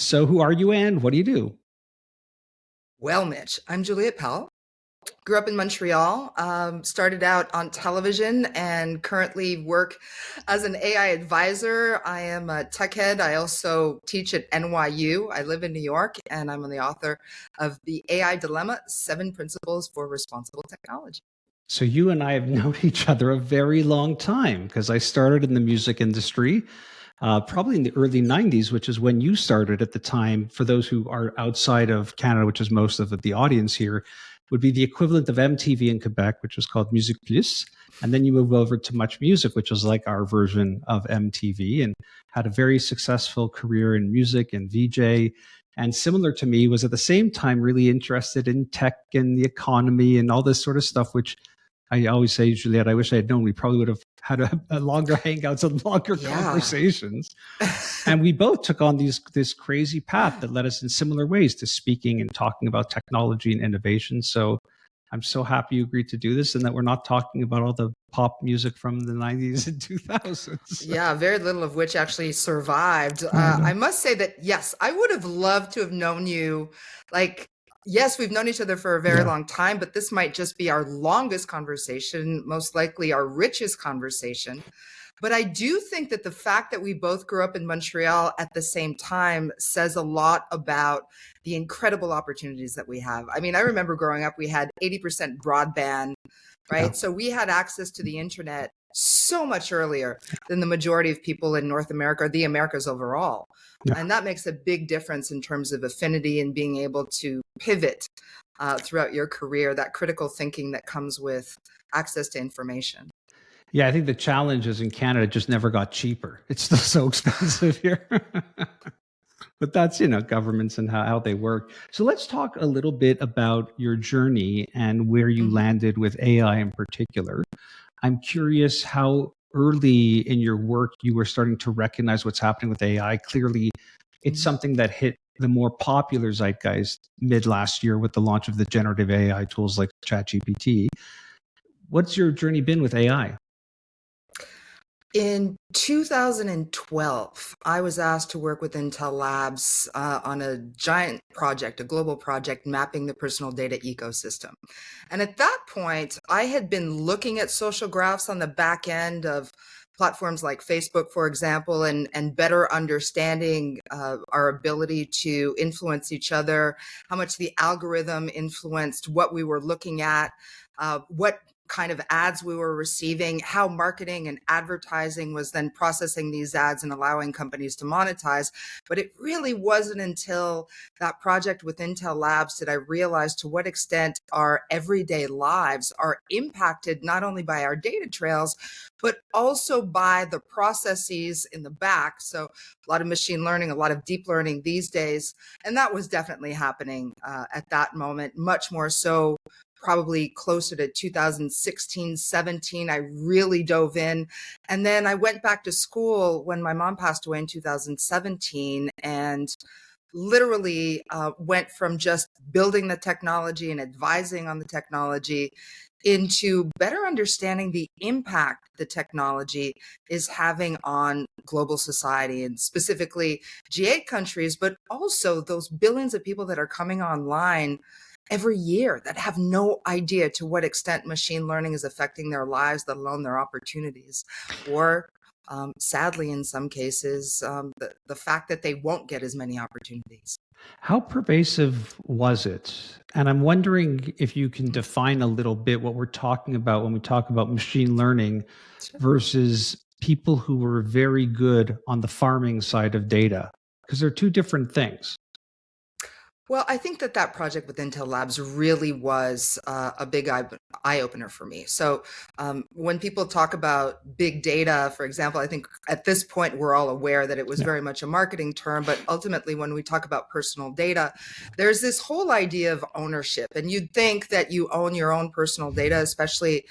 So who are you and what do you do? Well, Mitch, I'm Juliette Powell. Grew up in Montreal, started out on television, and currently work as an AI advisor. I am a tech head. I also teach at NYU. I live in New York, and I'm the author of The AI Dilemma: 7 Principles for Responsible Technology. So you and I have known each other a very long time because I started in the music industry, probably in the early 90s, which is when you started at the time. For those who are outside of Canada, which is most of the audience here, would be the equivalent of MTV in Quebec, which was called Musique Plus. And then you move over to Much Music, which was like our version of MTV, and had a very successful career in music and VJ. And similar to me, was at the same time really interested in tech and the economy and all this sort of stuff, which I always say, Juliette, I wish I had known. We probably would have had a longer hangouts and longer Yeah. conversations. And we both took on this crazy path that led us in similar ways to speaking and talking about technology and innovation. So I'm so happy you agreed to do this and that we're not talking about all the pop music from the 90s and 2000s. Yeah, very little of which actually survived. I I know. must say that, yes, I would have loved to have known you. Like, yes, we've known each other for a very Yeah. long time, but this might just be our longest conversation, most likely our richest conversation. But I do think that the fact that we both grew up in Montreal at the same time says a lot about the incredible opportunities that we have. I mean, I remember growing up, we had 80% broadband, Yeah. right? So we had access to the internet so much earlier than the majority of people in North America or the Americas overall. Yeah. And that makes a big difference in terms of affinity and being able to pivot throughout your career, that critical thinking that comes with access to information. Yeah, I think the challenge is in Canada it just never got cheaper. It's still so expensive here. But that's, governments and how they work. So let's talk a little bit about your journey and where you Mhm. landed with AI in particular. I'm curious how early in your work you were starting to recognize what's happening with AI. Clearly, it's Mhm. something that hit the more popular zeitgeist mid last year with the launch of the generative AI tools like ChatGPT. What's your journey been with AI? In 2012, I was asked to work with Intel Labs on a giant project, a global project mapping the personal data ecosystem. And at that point, I had been looking at social graphs on the back end of platforms like Facebook, for example, and better understanding our ability to influence each other, how much the algorithm influenced what we were looking at, what kind of ads we were receiving, how marketing and advertising was then processing these ads and allowing companies to monetize. But it really wasn't until that project with Intel Labs did I realize to what extent our everyday lives are impacted not only by our data trails, but also by the processes in the back. So a lot of machine learning, a lot of deep learning these days. And that was definitely happening at that moment, much more so probably closer to 2016, 17. I really dove in. And then I went back to school when my mom passed away in 2017 and literally went from just building the technology and advising on the technology into better understanding the impact the technology is having on global society and specifically G8 countries, but also those billions of people that are coming online every year that have no idea to what extent machine learning is affecting their lives, let alone their opportunities. Or sadly, in some cases, the fact that they won't get as many opportunities. How pervasive was it? And I'm wondering if you can define a little bit what we're talking about when we talk about machine learning versus people who were very good on the farming side of data, because they're two different things. Well, I think that that project with Intel Labs really was a big eye opener for me. So when people talk about big data, for example, I think at this point we're all aware that it was Yeah. very much a marketing term. But ultimately, when we talk about personal data, there's this whole idea of ownership. And you'd think that you own your own personal data, especially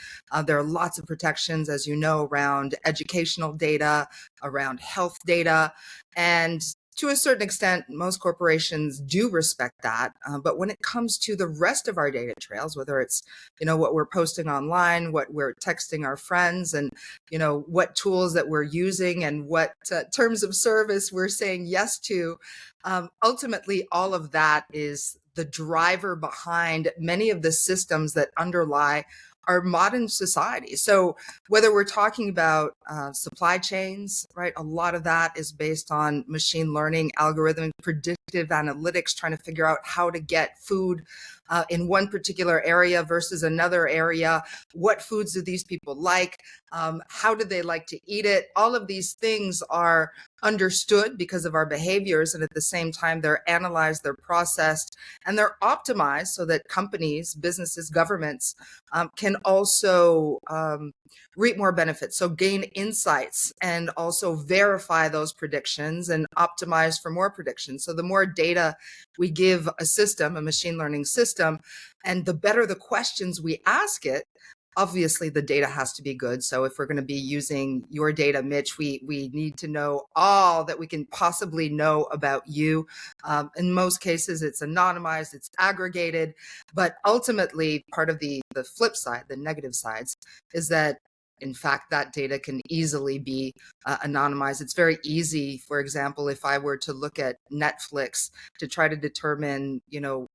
there are lots of protections, as you know, around educational data, around health data. And to a certain extent, most corporations do respect that. But when it comes to the rest of our data trails, whether it's, what we're posting online, what we're texting our friends, and, what tools that we're using and what terms of service we're saying yes to, ultimately, all of that is the driver behind many of the systems that underlie our modern society. So whether we're talking about supply chains, right, a lot of that is based on machine learning, algorithmic, predictive analytics, trying to figure out how to get food in one particular area versus another area. What foods do these people like? How do they like to eat it? All of these things are understood because of our behaviors, and at the same time they're analyzed, they're processed, and they're optimized so that companies, businesses, governments can also reap more benefits, so gain insights and also verify those predictions and optimize for more predictions. So the more data we give a system, a machine learning system, and the better the questions we ask it, obviously the data has to be good. So if we're going to be using your data, Mitch, we need to know all that we can possibly know about you. In most cases, it's anonymized, it's aggregated, but ultimately part of the flip side, the negative sides, is that in fact, that data can easily be anonymized. It's very easy, for example, if I were to look at Netflix to try to determine,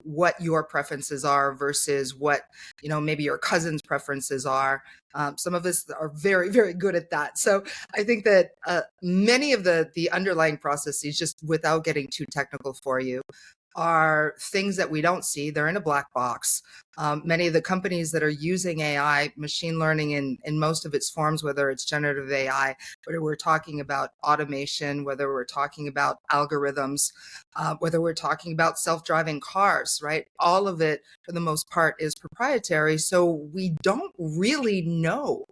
what your preferences are versus what, maybe your cousin's preferences are. Some of us are very, very good at that. So I think that many of the underlying processes, just without getting too technical for you, are things that we don't see. They're in a black box. Many of the companies that are using AI, machine learning in most of its forms, whether it's generative AI, whether we're talking about automation, whether we're talking about algorithms, whether we're talking about self-driving cars, right? All of it, for the most part, is proprietary. So we don't really know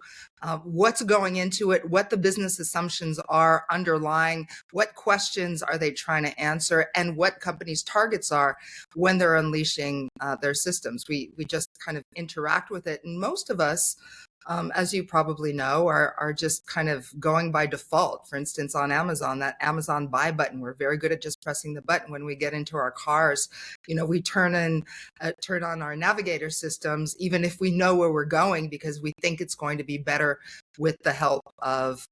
what's going into it, what the business assumptions are underlying, what questions are they trying to answer, and what companies' targets are when they're unleashing their systems. We just kind of interact with it. And most of us, as you probably know, are just kind of going by default. For instance, on Amazon, that Amazon buy button, we're very good at just pressing the button. When we get into our cars, we turn on our navigator systems, even if we know where we're going, because we think it's going to be better with the help of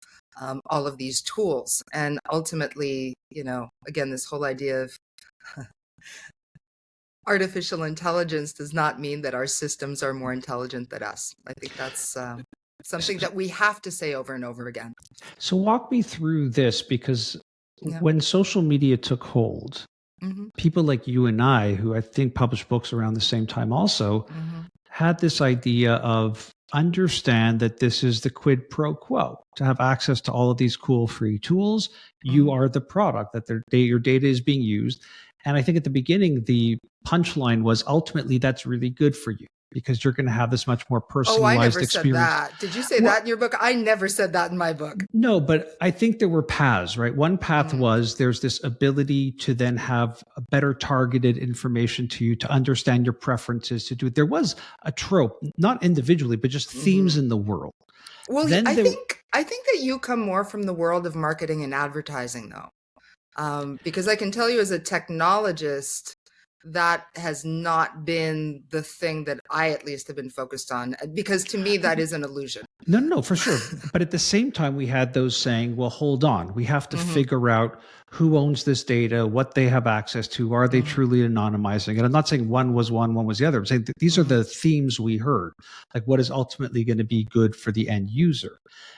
all of these tools. And ultimately, again, this whole idea of artificial intelligence does not mean that our systems are more intelligent than us. I think that's something that we have to say over and over again. So walk me through this, because Yeah. when social media took hold, people like you and I, who I think published books around the same time also, had this idea of understand that this is the quid pro quo. To have access to all of these cool free tools, you are the product, that your data is being used. And I think at the beginning, the punchline was ultimately that's really good for you because you're going to have this much more personalized I never experience. said that. Did you say that in your book? I never said that in my book. No, but I think there were paths, right? One path was there's this ability to then have a better targeted information to you, to understand your preferences, to do it. There was a trope, not individually, but just themes in the world. Well, I think that you come more from the world of marketing and advertising, though. Because I can tell you as a technologist, that has not been the thing that I at least have been focused on, because to me, that is an illusion. No, for sure. But at the same time, we had those saying, well, hold on, we have to figure out who owns this data, what they have access to, are they truly anonymizing? And I'm not saying one was one was the other. I'm saying these are the themes we heard, like what is ultimately going to be good for the end user.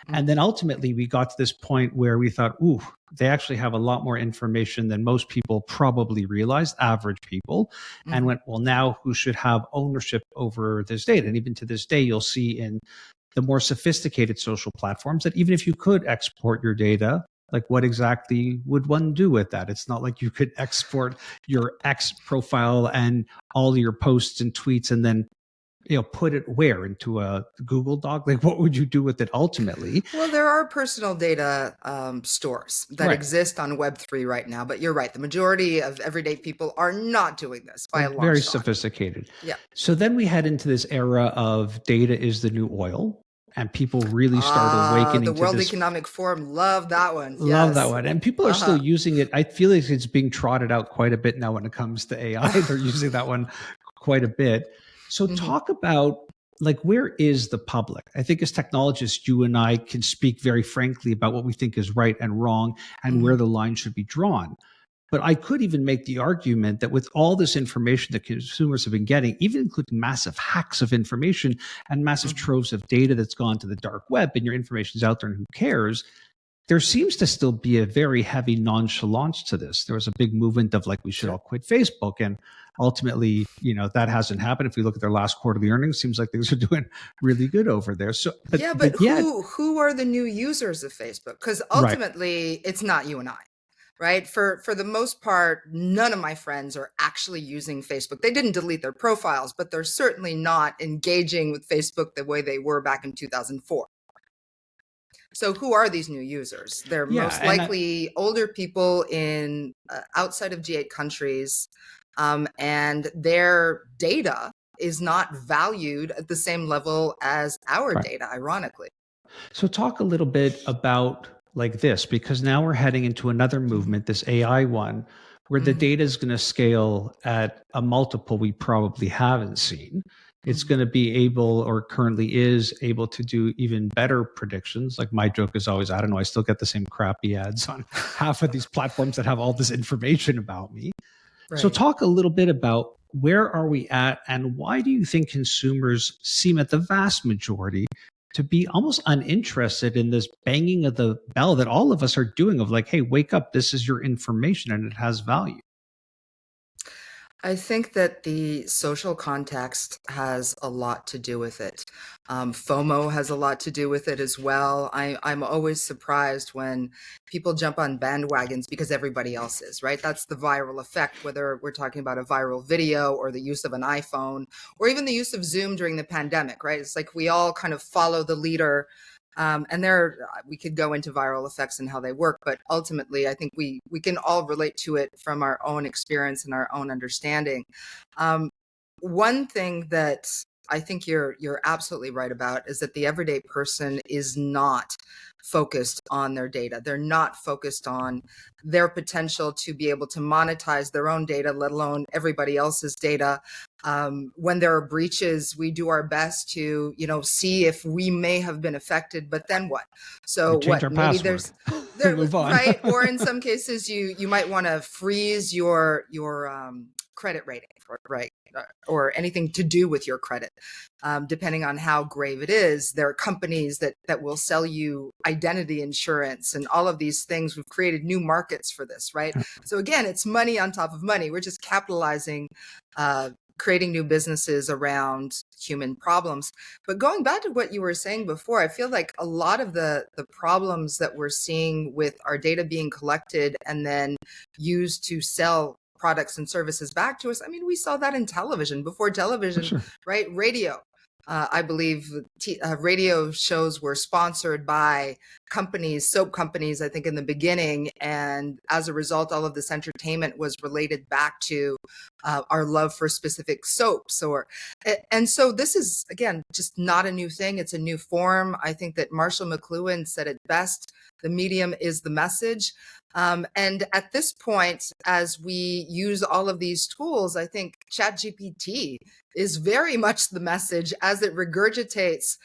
And then ultimately we got to this point where we thought, ooh, they actually have a lot more information than most people probably realized, average people, and went, well, now who should have ownership over this data? And even to this day, you'll see in the more sophisticated social platforms that even if you could export your data, like what exactly would one do with that? It's not like you could export your X profile and all your posts and tweets and then put it where, into a Google Doc? Like, what would you do with it ultimately? Well, there are personal data stores that exist on Web3 right now, but you're right. The majority of everyday people are not doing this by a long Very shot. sophisticated. Yeah. So then we head into this era of data is the new oil. and people really start awakening The to World this. Economic Forum, love that one. Love that Yes. one. And people are still Uh-huh. using it. I feel like it's being trotted out quite a bit now when it comes to AI. They're using that one quite a bit. So Mhm, talk about, like, where is the public? I think as technologists, you and I can speak very frankly about what we think is right and wrong and where mhm, the line should be drawn. But I could even make the argument that with all this information that consumers have been getting, even including massive hacks of information and massive mhm. troves of data that's gone to the dark web, and your information is out there and who cares, there seems to still be a very heavy nonchalance to this. There was a big movement of like, we should Sure. all quit Facebook. And ultimately, that hasn't happened. If we look at their last quarterly earnings, seems like things are doing really good over there. So, Yeah, but but yet, who are the new users of Facebook? Because right. ultimately, it's not you and I, right? For the most part, none of my friends are actually using Facebook. They didn't delete their profiles, but they're certainly not engaging with Facebook the way they were back in 2004. So who are these new users? They're Yeah. most And likely older people in outside of G8 countries, and their data is not valued at the same level as our right. data, ironically. So talk a little bit about like this, because now we're heading into another Mhm, movement, this AI one, where the mhm, data is going to scale at a multiple we probably haven't seen. It's mhm. going to be able, or currently is able, to do even better predictions. Like my joke is always, I don't know, I still get the same crappy ads on half of these platforms that have all this information about me. So Right. talk a little bit about where are we at, and why do you think consumers seem at the vast majority to be almost uninterested in this banging of the bell that all of us are doing of like, hey, wake up, this is your information and it has value. I think that the social context has a lot to do with it. FOMO has a lot to do with it as well. I'm always surprised when people jump on bandwagons because everybody else is, right? That's the viral effect, whether we're talking about a viral video or the use of an iPhone or even the use of Zoom during the pandemic, right? It's like we all kind of follow the leader. And we could go into viral effects and how they work, but ultimately, I think we can all relate to it from our own experience and our own understanding. Um, One thing that I think you're absolutely right about is that the everyday person is not focused on their data. They're not focused on their potential to be able to monetize their own data, let alone everybody else's data. When there are breaches, we do our best to, see if we may have been affected, but then what? We So change what? our Maybe password there's and there, move on. right? Or in some cases, you might want to freeze your credit rating, right? Or anything to do with your credit, depending on how grave it is. There are companies that will sell you identity insurance and all of these things. We've created new markets for this, right? So again, it's money on top of money. We're just capitalizing, uh, creating new businesses around human problems. But going back to what you were saying before, I feel like a lot of the problems that we're seeing with our data being collected and then used to sell products and services back to us. I mean, we saw that in television before For television, sure. right? Radio. I believe radio shows were sponsored by companies, soap companies, I think in the beginning. And as a result, all of this entertainment was related back to our love for specific soaps. And so this is, again, just not a new thing. It's a new form. I think that Marshall McLuhan said it best. The medium is the message. And at this point, as we use all of these tools, I think ChatGPT is very much the message as it regurgitates,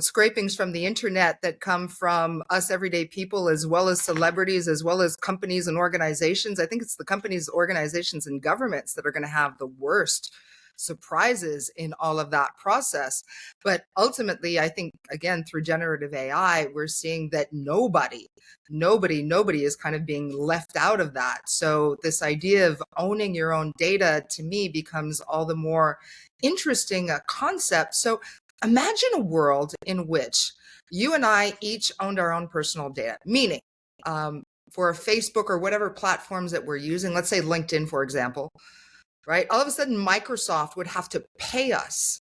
scrapings from the internet that come from us everyday people, as well as celebrities, as well as companies and organizations. I think it's the companies, organizations, and governments that are going to have the worst surprises in all of that process. But ultimately, I think, again, through generative AI, we're seeing that nobody is kind of being left out of that. So this idea of owning your own data to me becomes all the more interesting a concept. So imagine a world in which you and I each owned our own personal data, meaning for Facebook or whatever platforms that we're using, let's say LinkedIn, for example, right? All of a sudden, Microsoft would have to pay us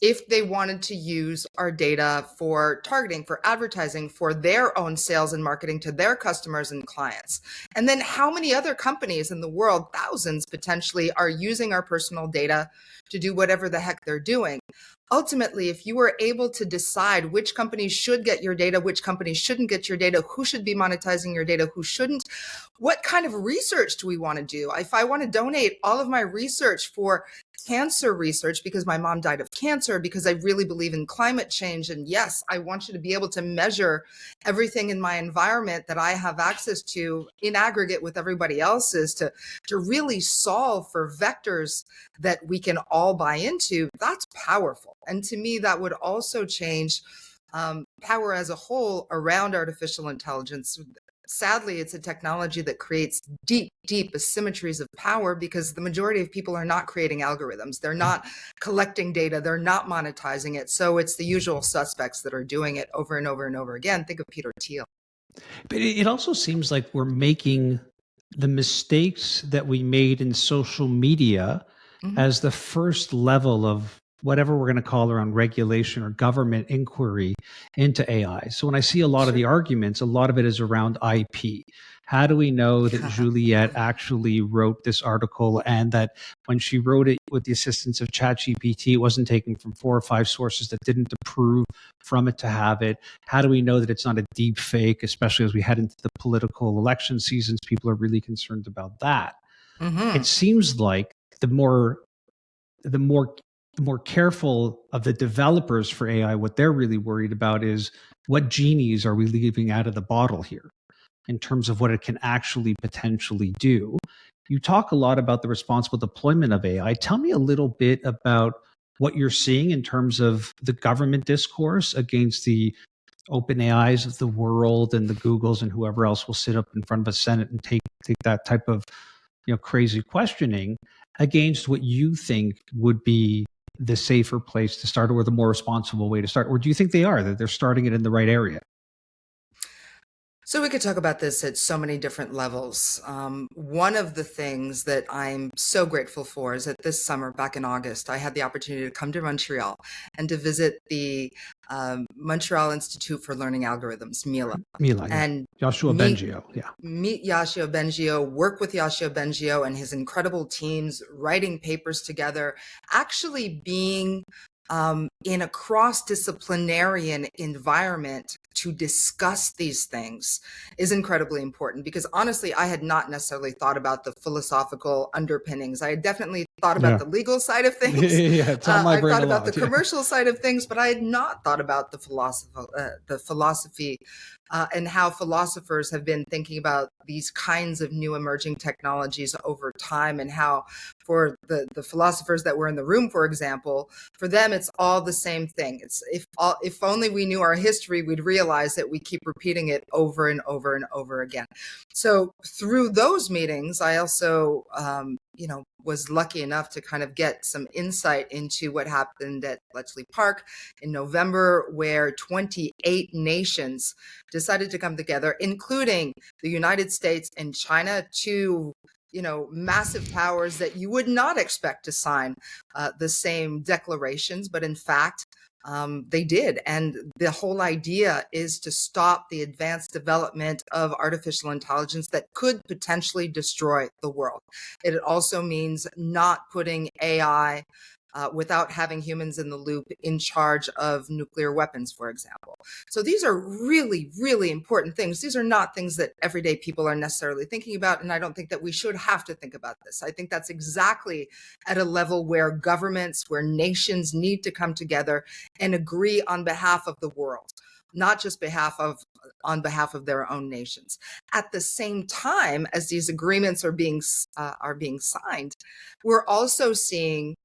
if they wanted to use our data for targeting, for advertising, for their own sales and marketing to their customers and clients. And then how many other companies in the world, thousands potentially, are using our personal data to do whatever the heck they're doing? Ultimately, if you were able to decide which companies should get your data, which companies shouldn't get your data, who should be monetizing your data, who shouldn't, what kind of research do we want to do? If I want to donate all of my research for cancer research because my mom died of cancer, because I really believe in climate change, and yes, I want you to be able to measure everything in my environment that I have access to in aggregate with everybody else's to really solve for vectors that we can all buy into, that's powerful. And to me, that would also change power as a whole around artificial intelligence. Sadly, it's a technology that creates deep, deep asymmetries of power because the majority of people are not creating algorithms. They're not collecting data. They're not monetizing it. So it's the usual suspects that are doing it over and over and over again. Think of Peter Thiel. But it also seems like we're making the mistakes that we made in social media Mhm. as the first level of whatever we're going to call around regulation or government inquiry into AI. So when I see a lot of the Sure. arguments, a lot of it is around IP. How do we know that Juliette actually wrote this article and that when she wrote it with the assistance of ChatGPT, it wasn't taken from 4 or 5 sources that didn't approve from it to have it? How do we know that it's not a deep fake, especially as we head into the political election seasons? People are really concerned about that. It Hmm. seems like the more the more the more careful of the developers for AI, what they're really worried about is what genies are we leaving out of the bottle here in terms of what it can actually potentially do. You talk a lot about the responsible deployment of AI. Tell me a little bit about what you're seeing in terms of the government discourse against the open AIs of the world and the Googles and whoever else will sit up in front of a Senate and take that type of crazy questioning against what you think would be the safer place to start or the more responsible way to start? Or do you think they are, that they're starting it in the right area? So we could talk about this at so many different levels. One of the things that I'm so grateful for is that this summer, back in August, I had the opportunity to come to Montreal and to visit the Montreal Institute for Learning Algorithms, MILA, Mila, yeah. and Joshua meet Bengio, yeah. meet Yoshio Bengio, work with Yoshio Bengio and his incredible teams, writing papers together, actually being in a cross-disciplinarian environment to discuss these things is incredibly important because honestly, I had not necessarily thought about the philosophical underpinnings. I had definitely thought about Yeah. the legal side of things. Yeah, it's on my I've brain thought a about the lot. Yeah. commercial side of things, but I had not thought about the philosophy and how philosophers have been thinking about these kinds of new emerging technologies over time, and how for the philosophers that were in the room, for example, for them it's all the same thing. It's if only we knew our history, we'd realize that we keep repeating it over and over and over again. So through those meetings, I also was lucky enough to kind of get some insight into what happened at Bletchley Park in November, where 28 nations decided to come together, including the United States and China, two massive powers that you would not expect to sign the same declarations, but in fact, they did. And the whole idea is to stop the advanced development of artificial intelligence that could potentially destroy the world. It also means not putting AI without having humans in the loop in charge of nuclear weapons, for example. So these are really, really important things. These are not things that everyday people are necessarily thinking about. And I don't think that we should have to think about this. I think that's exactly at a level where governments, where nations need to come together and agree on behalf of the world, not just on behalf of their own nations. At the same time as these agreements are being signed, we're also seeing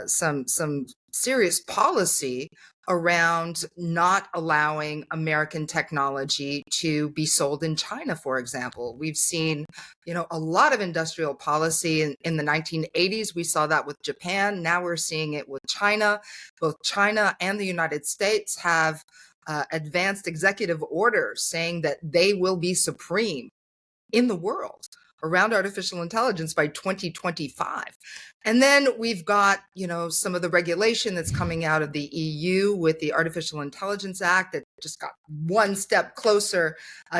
some serious policy around not allowing American technology to be sold in China, for example. We've seen, a lot of industrial policy in the 1980s. We saw that with Japan. Now we're seeing it with China. Both China and the United States have advanced executive orders saying that they will be supreme in the world around artificial intelligence by 2025. And then we've got, some of the regulation that's coming out of the EU with the Artificial Intelligence Act that just got one step closer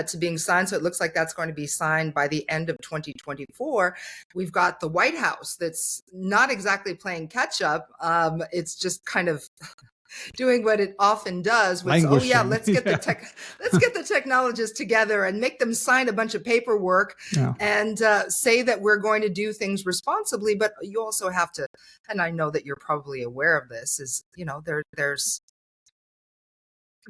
to being signed. So it looks like that's going to be signed by the end of 2024. We've got the White House that's not exactly playing catch up. It's just kind of doing what it often does with, let's get the technologists together and make them sign a bunch of paperwork and say that we're going to do things responsibly. But you also have to, and I know that you're probably aware of this, is,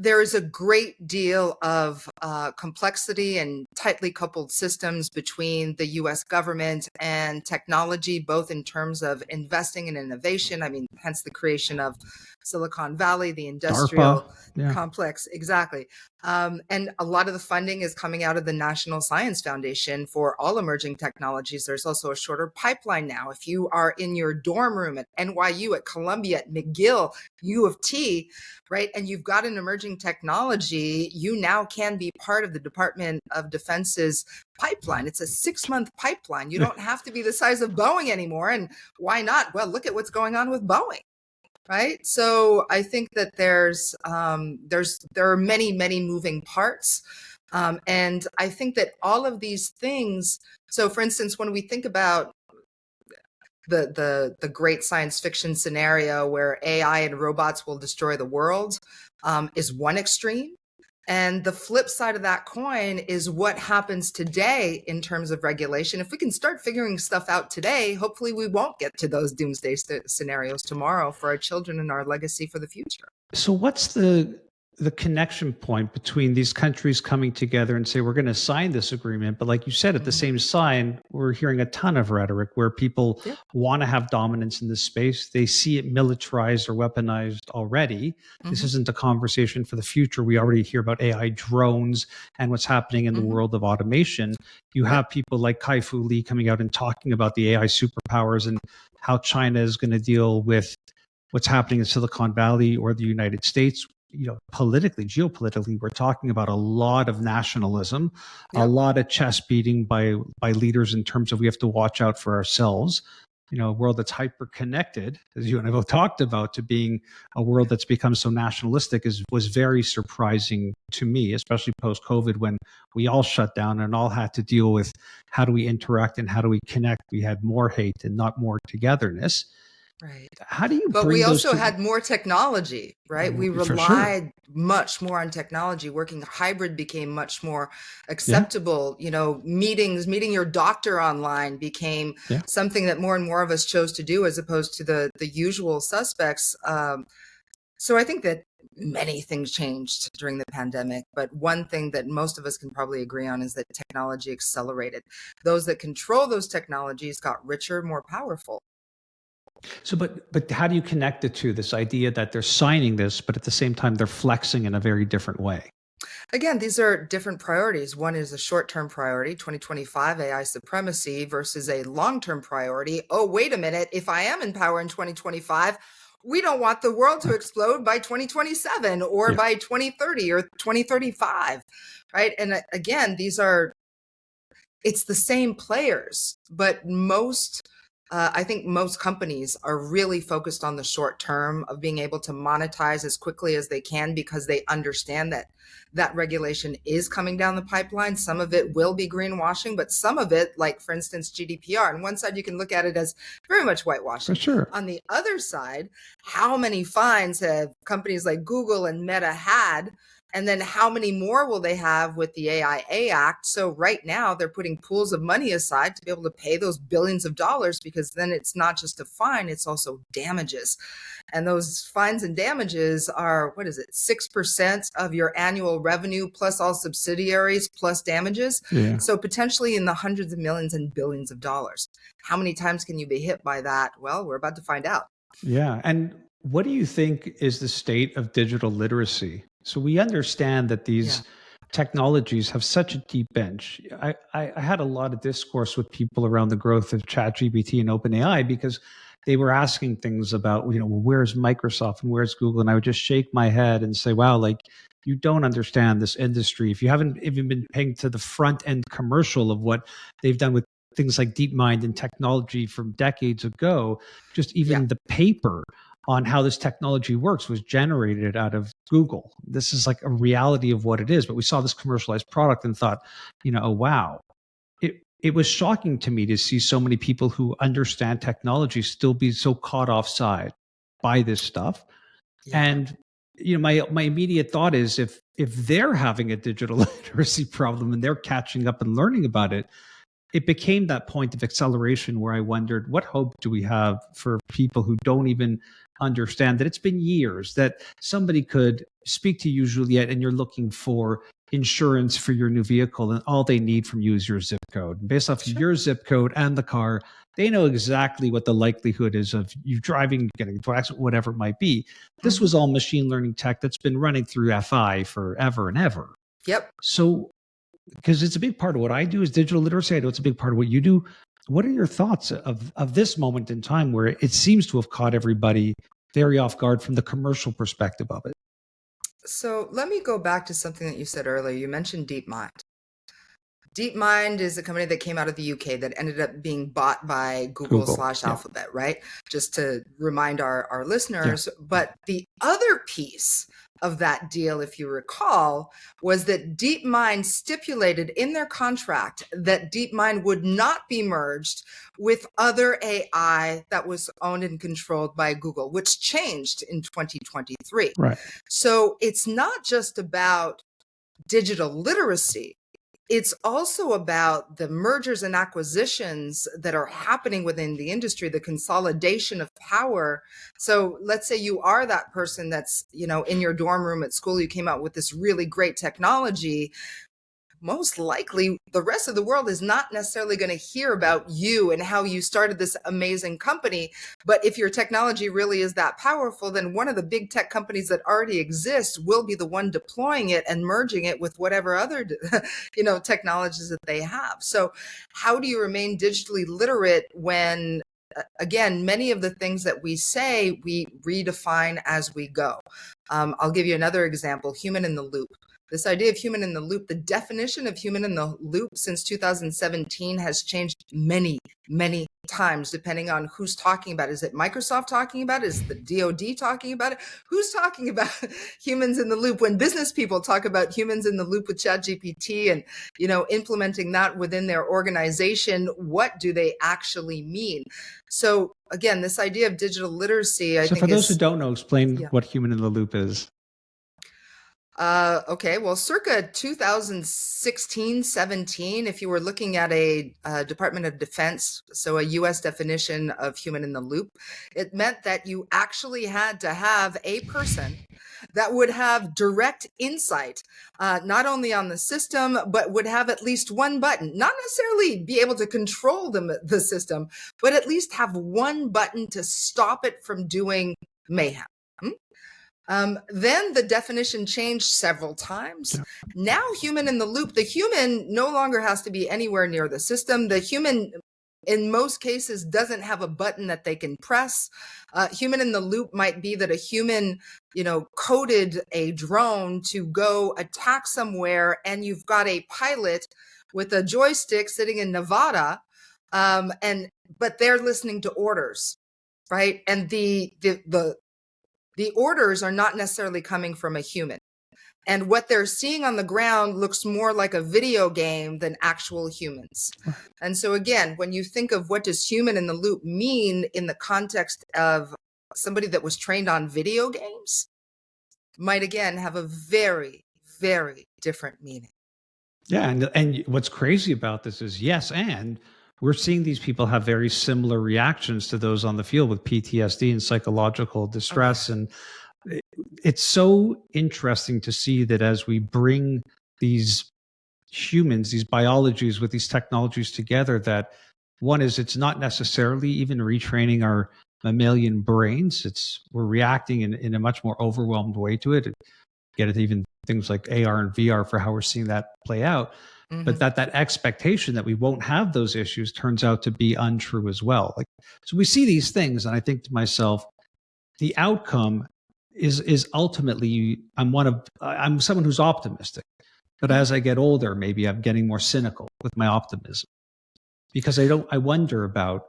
there is a great deal of complexity and tightly coupled systems between the US government and technology, both in terms of investing in innovation. I mean, hence the creation of Silicon Valley, the industrial complex. Exactly. And a lot of the funding is coming out of the National Science Foundation for all emerging technologies. There's also a shorter pipeline now. If you are in your dorm room at NYU, at Columbia, at McGill, U of T, right, and you've got an emerging technology, you now can be part of the Department of Defense's pipeline. It's a 6-month pipeline. You don't have to be the size of Boeing anymore. And why not? Well, look at what's going on with Boeing. Right. So I think that there are many, many moving parts. And I think that all of these things. So, for instance, when we think about the great science fiction scenario where AI and robots will destroy the world, is one extreme. And the flip side of that coin is what happens today in terms of regulation. If we can start figuring stuff out today, hopefully we won't get to those doomsday scenarios tomorrow for our children and our legacy for the future. So what's the connection point between these countries coming together and say, we're going to sign this agreement? But like you said, at the same sign, we're hearing a ton of rhetoric where people want to have dominance in this space. They see it militarized or weaponized already. This isn't a conversation for the future. We already hear about AI drones and what's happening in the world of automation. You have people like Kai-Fu Lee coming out and talking about the AI superpowers and how China is going to deal with what's happening in Silicon Valley or the United States. Politically, geopolitically, we're talking about a lot of nationalism, a lot of chest beating by leaders in terms of we have to watch out for ourselves. A world that's hyper connected, as you and I both talked about, to being a world that's become so nationalistic was very surprising to me, especially post-COVID when we all shut down and all had to deal with how do we interact and how do we connect. We had more hate and not more togetherness. Right. How do you But bring we those also had more technology, right? We relied much more on technology. Working hybrid became much more acceptable. Meeting your doctor online became something that more and more of us chose to do as opposed to the usual suspects. So I think that many things changed during the pandemic, but one thing that most of us can probably agree on is that technology accelerated. Those that control those technologies got richer, more powerful. So, but how do you connect it to this idea that they're signing this, but at the same time, they're flexing in a very different way? Again, these are different priorities. One is a short-term priority, 2025 AI supremacy, versus a long-term priority. Oh, wait a minute. If I am in power in 2025, we don't want the world to explode by 2027 or by 2030 or 2035, right? And again, it's the same players, but I think most companies are really focused on the short term of being able to monetize as quickly as they can because they understand that regulation is coming down the pipeline. Some of it will be greenwashing, but some of it, like for instance, GDPR, on one side, you can look at it as very much whitewashing. For sure. On the other side, how many fines have companies like Google and Meta had? And then how many more will they have with the AIA Act? So right now they're putting pools of money aside to be able to pay those billions of dollars, because then it's not just a fine, it's also damages. And those fines and damages are, 6% of your annual revenue plus all subsidiaries plus damages. So potentially in the hundreds of millions and billions of dollars. How many times can you be hit by that? Well, we're about to find out. Yeah. And what do you think is the state of digital literacy? So we understand that these technologies have such a deep bench. I had a lot of discourse with people around the growth of ChatGPT and OpenAI because they were asking things about, where's Microsoft and where's Google? And I would just shake my head and say, wow, like you don't understand this industry. If you haven't even been paying to the front end commercial of what they've done with things like DeepMind and technology from decades ago, just Yeah. even the paper on how this technology works was generated out of Google. This is like a reality of what it is. But we saw this commercialized product and thought, oh, wow. It was shocking to me to see so many people who understand technology still be so caught offside by this stuff. Yeah. And my immediate thought is if they're having a digital literacy problem and they're catching up and learning about it, it became that point of acceleration where I wondered, what hope do we have for people who don't even understand that it's been years that somebody could speak to you, Juliette, and you're looking for insurance for your new vehicle, and all they need from you is your zip code. And based off of Sure. your zip code and the car, they know exactly what the likelihood is of you driving, getting into an accident, whatever it might be. This was all machine learning tech that's been running through FI forever and ever. Yep. So because it's a big part of what I do is digital literacy. I know it's a big part of what you do. What are your thoughts of this moment in time where it seems to have caught everybody very off guard from the commercial perspective of it? So let me go back to something that you said earlier. You mentioned DeepMind. DeepMind is a company that came out of the UK that ended up being bought by Google Google. slash Yeah. Alphabet, right? Just to remind our Yeah. listeners. But the other piece of that deal, if you recall, was that DeepMind stipulated in their contract that DeepMind would not be merged with other AI that was owned and controlled by Google, which changed in 2023. Right. So it's not just about digital literacy. It's also about the mergers and acquisitions that are happening within the industry, the consolidation of power. So let's say you are that person that's, in your dorm room at school, you came out with this really great technology. Most likely the rest of the world is not necessarily going to hear about you and how you started this amazing company. But if your technology really is that powerful, then one of the big tech companies that already exist will be the one deploying it and merging it with whatever other, technologies that they have. So how do you remain digitally literate when, again, many of the things that we say, we redefine as we go? I'll give you another example, human in the loop. This idea of human in the loop, the definition of human in the loop since 2017 has changed many, many times, depending on who's talking about it. Is it Microsoft talking about it? Is the DoD talking about it? Who's talking about humans in the loop? When business people talk about humans in the loop with ChatGPT and, implementing that within their organization, what do they actually mean? So again, this idea of digital literacy, I So think for those who is, don't know, explain yeah. what human in the loop is. Okay, well, circa 2016, 17, if you were looking at a Department of Defense, so a US definition of human in the loop, it meant that you actually had to have a person that would have direct insight, not only on the system, but would have at least one button, not necessarily be able to control the system, but at least have one button to stop it from doing mayhem. Then the definition changed several times. Yeah. Now, human in the loop, the human no longer has to be anywhere near the system. The human, in most cases, doesn't have a button that they can press. Human in the loop might be that a human, coded a drone to go attack somewhere, and you've got a pilot with a joystick sitting in Nevada, but they're listening to orders, right? And the orders are not necessarily coming from a human. And what they're seeing on the ground looks more like a video game than actual humans. And so again, when you think of what does human in the loop mean in the context of somebody that was trained on video games, might again have a very, very different meaning. Yeah, and what's crazy about this is yes, and we're seeing these people have very similar reactions to those on the field with PTSD and psychological distress. And it's so interesting to see that as we bring these humans, these biologies with these technologies together, that one is it's not necessarily even retraining our mammalian brains. We're reacting in a much more overwhelmed way to it. Get it even things like AR and VR for how we're seeing that play out. But that expectation that we won't have those issues turns out to be untrue as well. So we see these things, and I think to myself, the outcome is ultimately I'm someone who's optimistic, but as I get older, maybe I'm getting more cynical with my optimism. because I wonder about,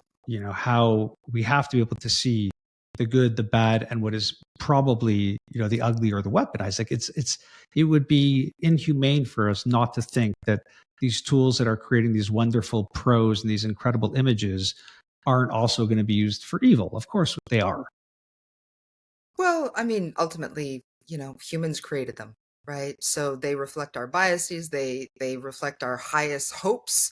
how we have to be able to see the good, the bad, and what is probably, the ugly or the weaponized. Like it would be inhumane for us not to think that these tools that are creating these wonderful prose and these incredible images aren't also going to be used for evil. Of course they are. Well, I mean, ultimately, humans created them, right? So they reflect our biases, they reflect our highest hopes,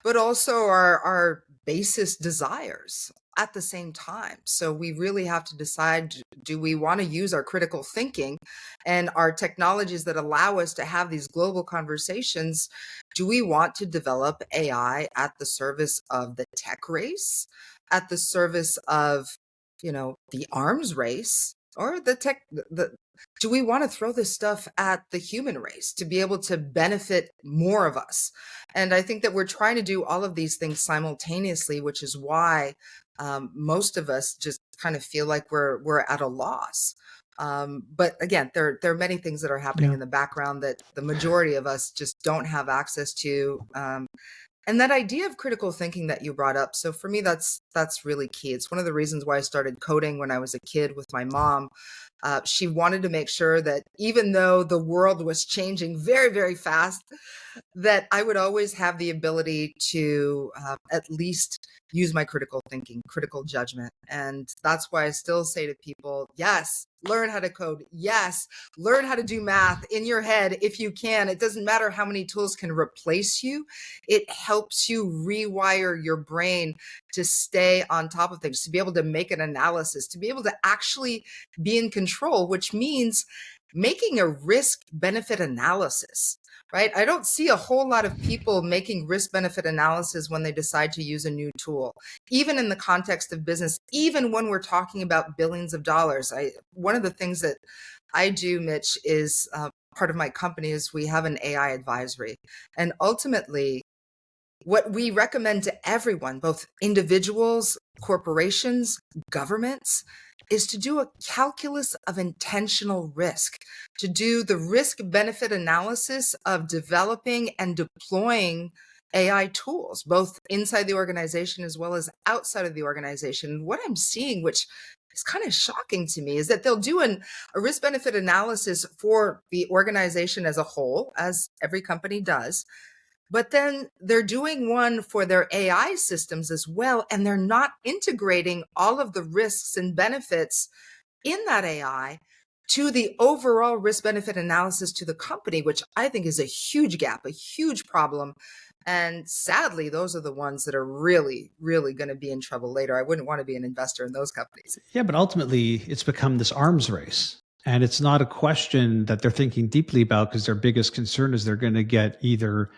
but also our basest desires at the same time. So we really have to decide, do we want to use our critical thinking and our technologies that allow us to have these global conversations? Do we want to develop AI at the service of the tech race, at the service of, the arms race? Or do we want to throw this stuff at the human race to be able to benefit more of us? And I think that we're trying to do all of these things simultaneously, which is why most of us just kind of feel like we're at a loss. But again, there are many things that are happening Yeah. in the background that the majority of us just don't have access to. And that idea of critical thinking that you brought up, so for me, that's really key. It's one of the reasons why I started coding when I was a kid with my mom. She wanted to make sure that even though the world was changing very, very fast, that I would always have the ability to at least use my critical thinking, critical judgment. And that's why I still say to people, yes, learn how to code. Yes, learn how to do math in your head if you can. It doesn't matter how many tools can replace you. It helps you rewire your brain to stay on top of things, to be able to make an analysis, to be able to actually be in control, which means making a risk benefit analysis, right? I don't see a whole lot of people making risk benefit analysis when they decide to use a new tool, even in the context of business, even when we're talking about billions of dollars. One of the things that I do, Mitch, is part of my company is we have an AI advisory. And ultimately, what we recommend to everyone, both individuals, corporations, governments, is to do a calculus of intentional risk, to do the risk benefit analysis of developing and deploying AI tools, both inside the organization as well as outside of the organization. What I'm seeing, which is kind of shocking to me, is that they'll do a risk benefit analysis for the organization as a whole, as every company does. But then they're doing one for their AI systems as well, and they're not integrating all of the risks and benefits in that AI to the overall risk benefit analysis to the company, which I think is a huge gap, a huge problem. And sadly, those are the ones that are really, really going to be in trouble later. I wouldn't want to be an investor in those companies. Yeah, but ultimately it's become this arms race. And it's not a question that they're thinking deeply about, because their biggest concern is they're going to get either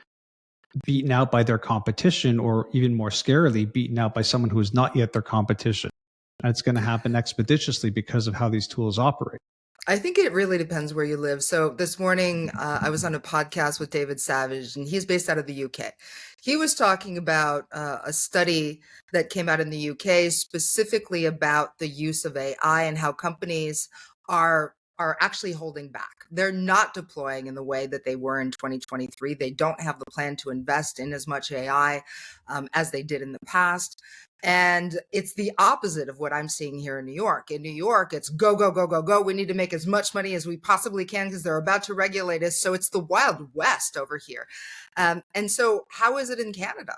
beaten out by their competition, or even more scarily, beaten out by someone who is not yet their competition. And it's going to happen expeditiously because of how these tools operate. I think it really depends where you live. So this morning, I was on a podcast with David Savage, and he's based out of the UK. He was talking about a study that came out in the UK specifically about the use of AI and how companies are actually holding back. They're not deploying in the way that they were in 2023. They don't have the plan to invest in as much AI as they did in the past. And it's the opposite of what I'm seeing here in New York. In New York, it's go, go, go, go, go. We need to make as much money as we possibly can because they're about to regulate us. So it's the Wild West over here. And so how is it in Canada?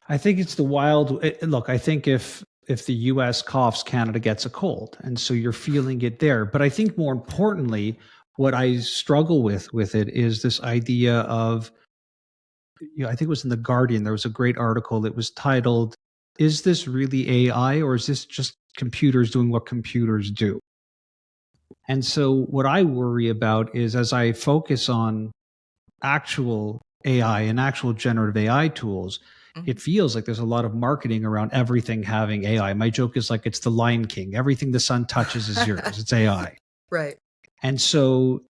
I think it's the wild. Look, I think if the US coughs, Canada gets a cold. And so you're feeling it there. But I think more importantly, what I struggle with it is this idea of, I think it was in The Guardian, there was a great article that was titled, "Is this really AI, or is this just computers doing what computers do?" And so what I worry about is, as I focus on actual AI and actual generative AI tools, it feels like there's a lot of marketing around everything having AI. My joke is like, it's the Lion King. Everything the sun touches is yours. It's AI. Right. And so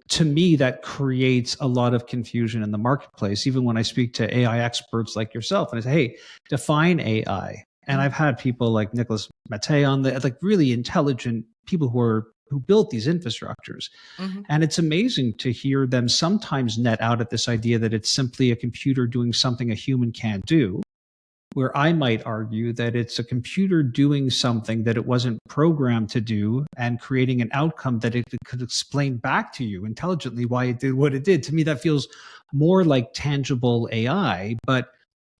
to me, that creates a lot of confusion in the marketplace. Even when I speak to AI experts like yourself and I say, hey, define AI. And I've had people like Nicholas Mate on the, like really intelligent people who who built these infrastructures. Mhm. And it's amazing to hear them sometimes net out at this idea that it's simply a computer doing something a human can't do, where I might argue that it's a computer doing something that it wasn't programmed to do and creating an outcome that it could explain back to you intelligently why it did what it did. To me, that feels more like tangible AI, but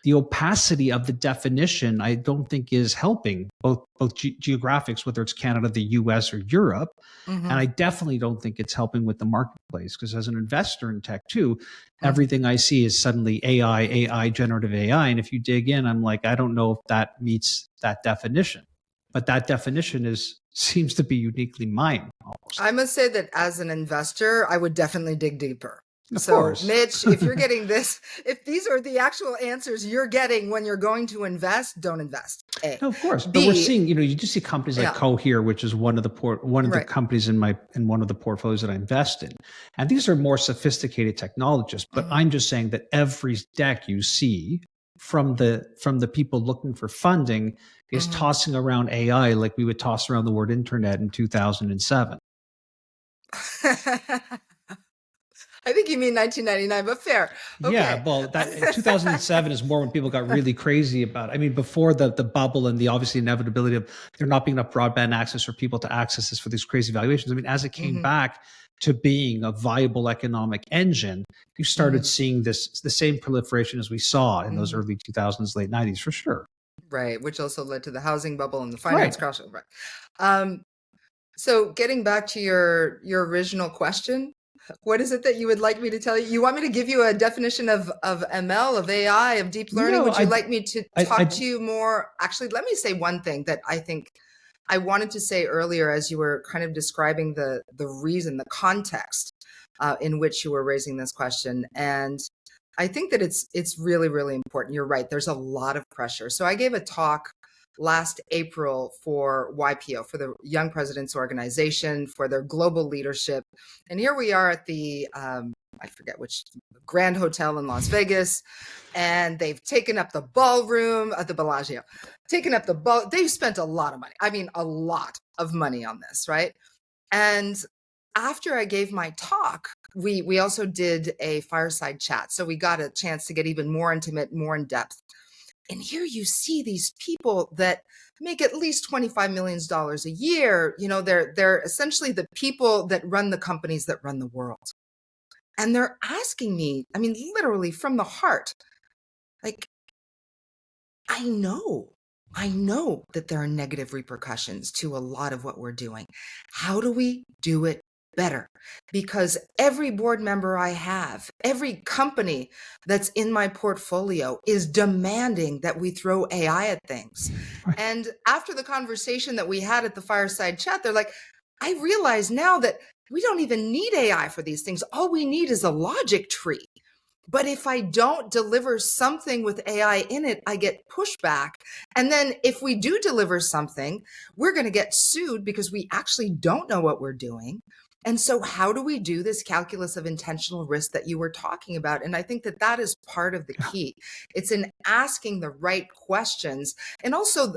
the opacity of the definition, I don't think is helping both geographics, whether it's Canada, the US, or Europe. And Mhm. I definitely don't think it's helping with the marketplace, because as an investor in tech too, Mhm. everything I see is suddenly AI, generative AI. And if you dig in, I'm like, I don't know if that meets that definition. But that definition seems to be uniquely mine almost. I must say that as an investor, I would definitely dig deeper. Of So, course. Mitch, if you're getting this, if these are the actual answers you're getting when you're going to invest, don't invest. A. No, of course, but we're B, seeing, you just see companies like yeah, Cohere, which is one of the right. companies in one of the portfolios that I invest in, and these are more sophisticated technologists. But Mhm. I'm just saying that every deck you see from the people looking for funding is Mhm. tossing around AI like we would toss around the word internet in 2007. I think you mean 1999, but fair. Yeah, Okay. well, that 2007 is more when people got really crazy about it. I mean, before the bubble and the obviously inevitability of there not being enough broadband access for people to access this for these crazy valuations. I mean, as it came Mhm. back to being a viable economic engine, you started Mhm. seeing the same proliferation as we saw in those Mhm. early 2000s, late 90s, for sure. Right, which also led to the housing bubble and the finance Right. crash. Right. Um, so getting back to your original question, what is it that you would like me to tell you? You want me to give you a definition of ML, of AI, of deep learning? No, Would you like me to talk I to you more? Actually, let me say one thing that I think I wanted to say earlier as you were kind of describing the reason, the context in which you were raising this question. And I think that it's really, really important. You're right. There's a lot of pressure. So I gave a talk last April for YPO, for the Young Presidents Organization, for their global leadership. And here we are at the, I forget which, Grand Hotel in Las Vegas. And they've taken up the ballroom at the Bellagio, taken up the ball. They've spent a lot of money. I mean, a lot of money on this, right? And after I gave my talk, we also did a fireside chat. So we got a chance to get even more intimate, more in depth. And here you see these people that make at least $25 million a year. You know, they're essentially the people that run the companies that run the world. And they're asking me, I mean, literally from the heart, like, I know. I know that there are negative repercussions to a lot of what we're doing. How do we do it better? Because every board member I have, every company that's in my portfolio is demanding that we throw AI at things. And after the conversation that we had at the fireside chat, they're like, I realize now that we don't even need AI for these things. All we need is a logic tree. But if I don't deliver something with AI in it, I get pushback. And then if we do deliver something, we're going to get sued because we actually don't know what we're doing. And so, how do we do this calculus of intentional risk that you were talking about? And I think that that is part of the key. It's in asking the right questions. And also,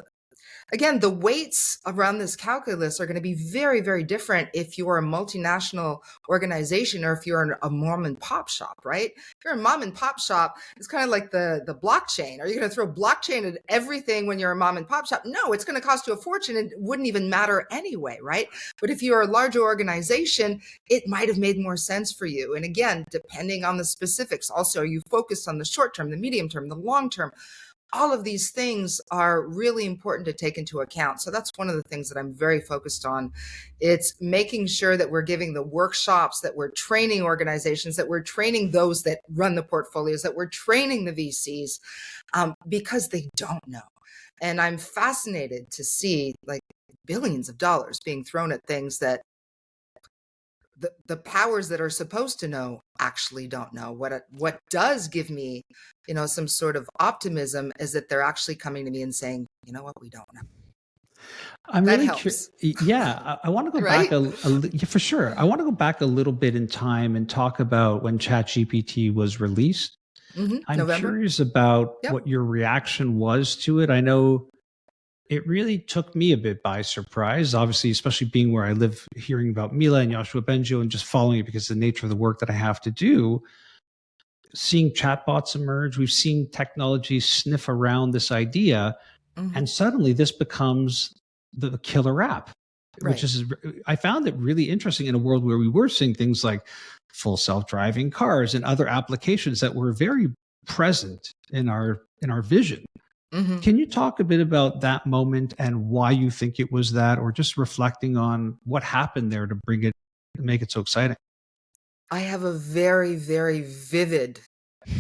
again, the weights around this calculus are going to be very, very different if you're a multinational organization or if you're a mom and pop shop, right? If you're a mom and pop shop, it's kind of like the blockchain. Are you going to throw blockchain at everything when you're a mom and pop shop? No, it's going to cost you a fortune and it wouldn't even matter anyway, right? But if you're a larger organization, it might have made more sense for you. And again, depending on the specifics, also, are you focused on the short term, the medium term, the long term? All of these things are really important to take into account. So that's one of the things that I'm very focused on. It's making sure that we're giving the workshops, that we're training organizations, that we're training those that run the portfolios, that we're training the VCs because they don't know. And I'm fascinated to see like billions of dollars being thrown at things that the powers that are supposed to know actually don't know. What does give me, some sort of optimism is that they're actually coming to me and saying, you know what, we don't know. I'm That really curious. helps, Yeah, I want to go back right? yeah, for sure. I want to go back a little bit in time and talk about when ChatGPT was released. I'm November. curious about Yep. what your reaction was to it. I know it really took me a bit by surprise, obviously, especially being where I live, hearing about Mila and Joshua Benjo and just following it because of the nature of the work that I have to do. Seeing chatbots emerge, we've seen technology sniff around this idea, Mm-hmm. and suddenly this becomes the killer app, which Right. is, I found it really interesting in a world where we were seeing things like full self-driving cars and other applications that were very present in our vision. Mm-hmm. Can you talk a bit about that moment and why you think it was that, or just reflecting on what happened there to bring it, make it so exciting? I have a very, very vivid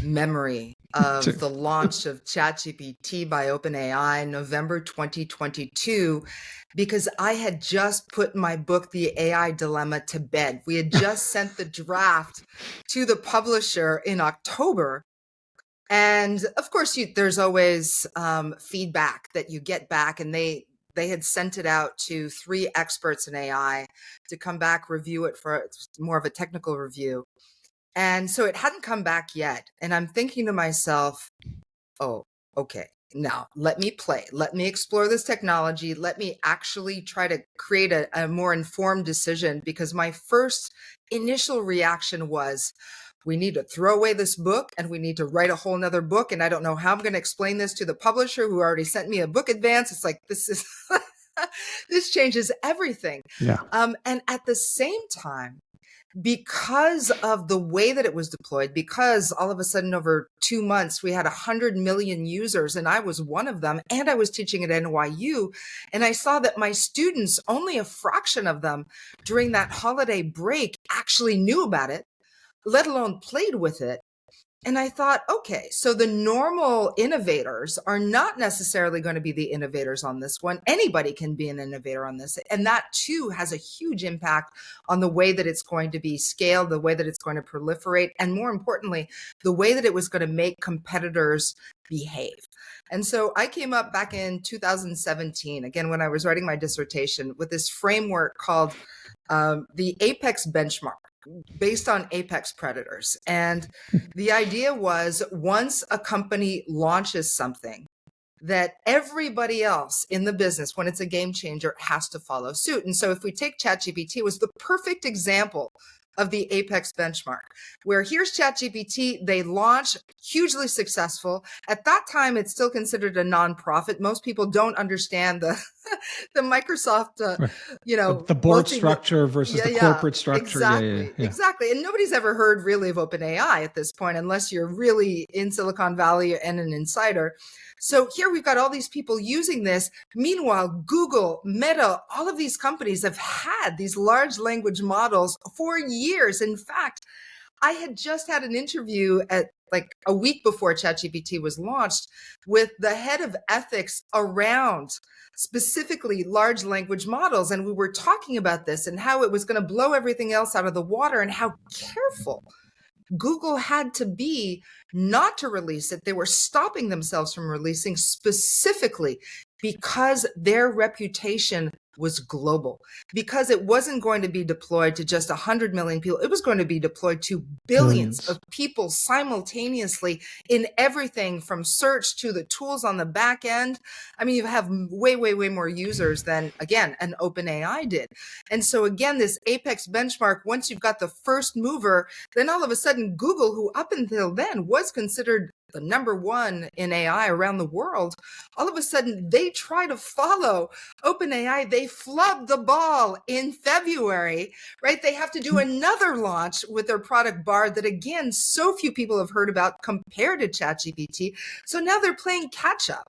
memory of the launch of ChatGPT by OpenAI, November 2022, because I had just put my book, The AI Dilemma, to bed. We had just sent the draft to the publisher in October. And of course, there's always feedback that you get back, and they had sent it out to 3 experts in AI to come back, review it for more of a technical review. And so it hadn't come back yet. And I'm thinking to myself, oh, okay, now let me play. Let me explore this technology. Let me actually try to create a more informed decision, because my first initial reaction was, we need to throw away this book and we need to write a whole nother book. And I don't know how I'm going to explain this to the publisher who already sent me a book advance. It's like, this is, this changes everything. Yeah. And at the same time, because of the way that it was deployed, because all of a sudden over 2 months, we had 100 million users and I was one of them, and I was teaching at NYU. And I saw that my students, only a fraction of them during that holiday break actually knew about it, let alone played with it. And I thought, okay, so the normal innovators are not necessarily going to be the innovators on this one. Anybody can be an innovator on this. And that too has a huge impact on the way that it's going to be scaled, the way that it's going to proliferate, and more importantly, the way that it was going to make competitors behave. And so I came up back in 2017, again, when I was writing my dissertation, with this framework called the Apex benchmark, based on apex predators. And the idea was, once a company launches something, that everybody else in the business, when it's a game changer, has to follow suit. And so if we take ChatGPT, it was the perfect example of the apex benchmark, where here's ChatGPT, they launch, hugely successful. At that time, it's still considered a nonprofit. Most people don't understand the the Microsoft, Right. The board structure versus the corporate structure. Exactly, Yeah. exactly. And nobody's ever heard really of OpenAI at this point, unless you're really in Silicon Valley and an insider. So here we've got all these people using this. Meanwhile, Google, Meta, all of these companies have had these large language models for years. In fact, I had just had an interview at like a week before ChatGPT was launched with the head of ethics around specifically large language models. And we were talking about this and how it was going to blow everything else out of the water, and how careful Google had to be not to release it. They were stopping themselves from releasing, specifically because their reputation was global, because it wasn't going to be deployed to just 100 million people. It was going to be deployed to billions of people simultaneously, in everything from search to the tools on the back end. I mean, you have way, way, way more users than, again, an OpenAI did. And so again, this apex benchmark, once you've got the first mover, then all of a sudden Google, who up until then was considered the number one in AI around the world, all of a sudden they try to follow OpenAI. They flub the ball in February, right? They have to do another launch with their product Bard that, again, so few people have heard about compared to ChatGPT. So now they're playing catch up.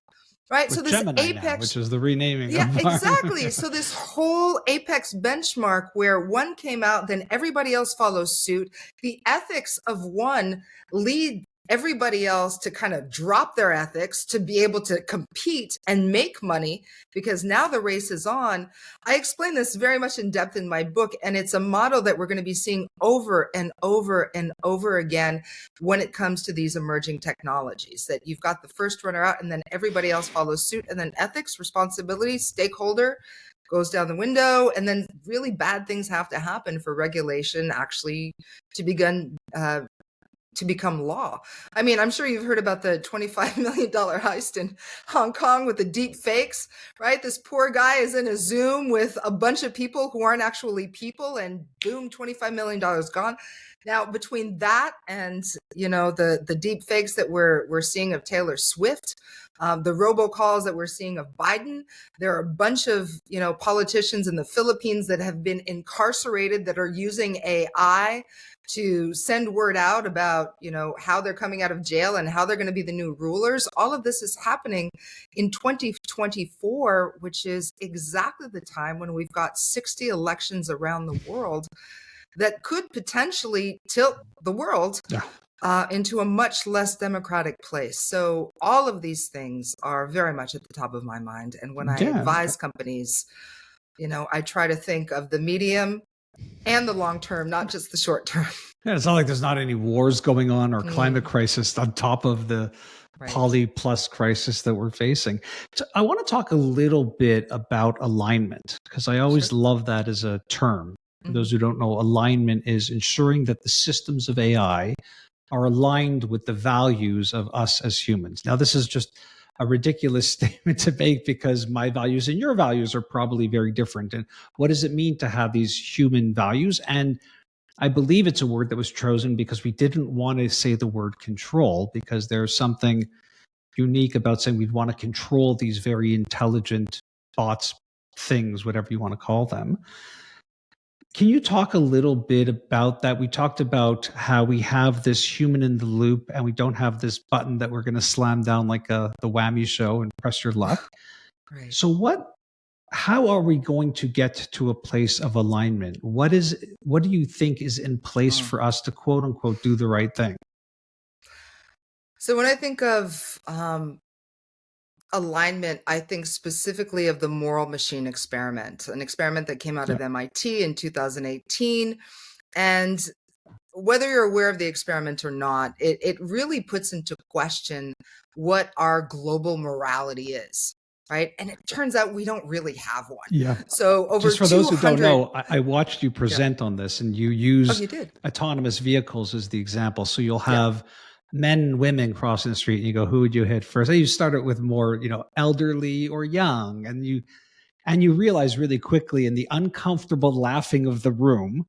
Right. With So this Gemini apex, now, which is the renaming yeah, of exactly. So this whole apex benchmark, where one came out, then everybody else follows suit. The ethics of one lead everybody else to kind of drop their ethics to be able to compete and make money, because now the race is on. I explain this very much in depth in my book, and it's a model that we're going to be seeing over and over and over again when it comes to these emerging technologies, that you've got the first runner out and then everybody else follows suit, and then ethics, responsibility, stakeholder goes down the window, and then really bad things have to happen for regulation actually to begin to become law. I mean, I'm sure you've heard about the $25 million heist in Hong Kong with the deep fakes, right? This poor guy is in a Zoom with a bunch of people who aren't actually people, and boom, $25 million gone. Now, between that and the deep fakes that we're seeing of Taylor Swift, the robocalls that we're seeing of Biden, there are a bunch of politicians in the Philippines that have been incarcerated that are using AI to send word out about how they're coming out of jail and how they're going to be the new rulers. All of this is happening in 2024, which is exactly the time when we've got 60 elections around the world that could potentially tilt the world into a much less democratic place. So all of these things are very much at the top of my mind. And when I advise companies, I try to think of the medium and the long term, not just the short term. Yeah, it's not like there's not any wars going on or climate crisis on top of the poly plus crisis that we're facing. So I want to talk a little bit about alignment, because I always love that as a term. For those who don't know, alignment is ensuring that the systems of AI are aligned with the values of us as humans. Now, this is just a ridiculous statement to make, because my values and your values are probably very different. And what does it mean to have these human values? And I believe it's a word that was chosen because we didn't want to say the word control, because there's something unique about saying we'd want to control these very intelligent thoughts, things, whatever you want to call them. Can you talk a little bit about that? We talked about how we have this human in the loop and we don't have this button that we're going to slam down like the whammy show and press your luck. Right. So how are we going to get to a place of alignment? What do you think is in place for us to quote unquote do the right thing? So when I think of alignment, I think specifically of the moral machine experiment, an experiment that came out of MIT in 2018. And whether you're aware of the experiment or not, it really puts into question what our global morality is. Right. And it turns out we don't really have one. Yeah. So over just for those who don't know, I watched you present on this, and you use autonomous vehicles as the example. So you'll have men and women crossing the street, and you go, who would you hit first? And you start it with more, elderly or young. And you realize really quickly in the uncomfortable laughing of the room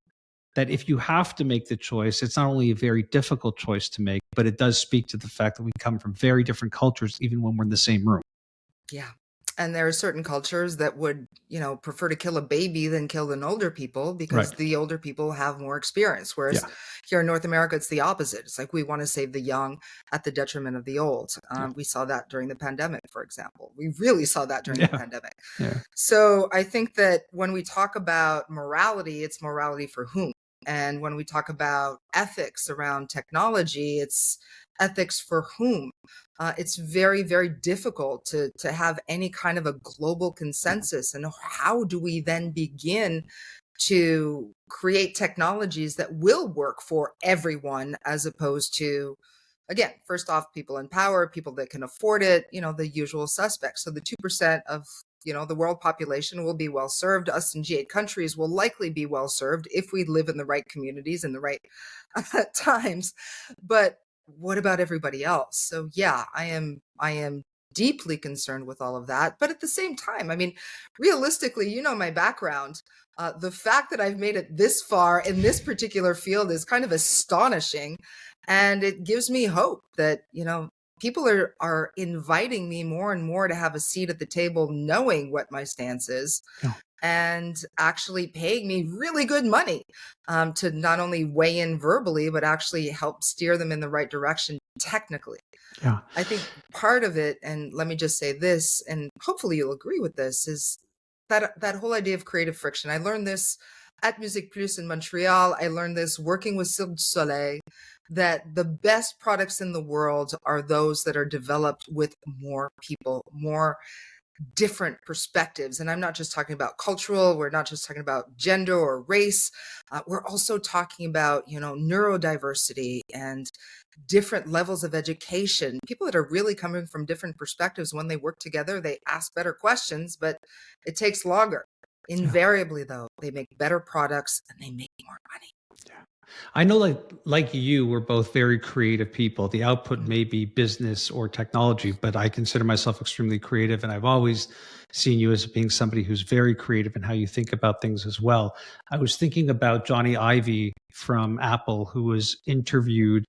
that if you have to make the choice, it's not only a very difficult choice to make, but it does speak to the fact that we come from very different cultures, even when we're in the same room. Yeah. And there are certain cultures that would, prefer to kill a baby than kill an older people, because the older people have more experience. Whereas here in North America, it's the opposite. It's like we want to save the young at the detriment of the old. We saw that during the pandemic, for example. We really saw that during the pandemic. So I think that when we talk about morality, it's morality for whom? And when we talk about ethics around technology, it's ethics for whom? It's very, very difficult to have any kind of a global consensus. And how do we then begin to create technologies that will work for everyone, as opposed to, again, first off, people in power, people that can afford it, the usual suspects. So the 2% of the world population will be well served. Us in G8 countries will likely be well served if we live in the right communities in the right times. But what about everybody else? So yeah, I am deeply concerned with all of that. But at the same time, I mean, realistically, my background. The fact that I've made it this far in this particular field is kind of astonishing. And it gives me hope that, people are inviting me more and more to have a seat at the table, knowing what my stance is. And actually paying me really good money to not only weigh in verbally, but actually help steer them in the right direction technically. I think part of it, and let me just say this, and hopefully you'll agree with this, is that whole idea of creative friction. I learned this at Musique Plus in Montreal. I learned this working with Cirque du Soleil, that the best products in the world are those that are developed with more people, more different perspectives. And I'm not just talking about cultural, we're not just talking about gender or race. We're also talking about, neurodiversity and different levels of education. People that are really coming from different perspectives, when they work together, they ask better questions, but it takes longer. Invariably, though, they make better products and they make more money. I know, like you, we're both very creative people. The output Mm. may be business or technology, but I consider myself extremely creative, and I've always seen you as being somebody who's very creative in how you think about things as well. I was thinking about Johnny Ive from Apple, who was interviewed,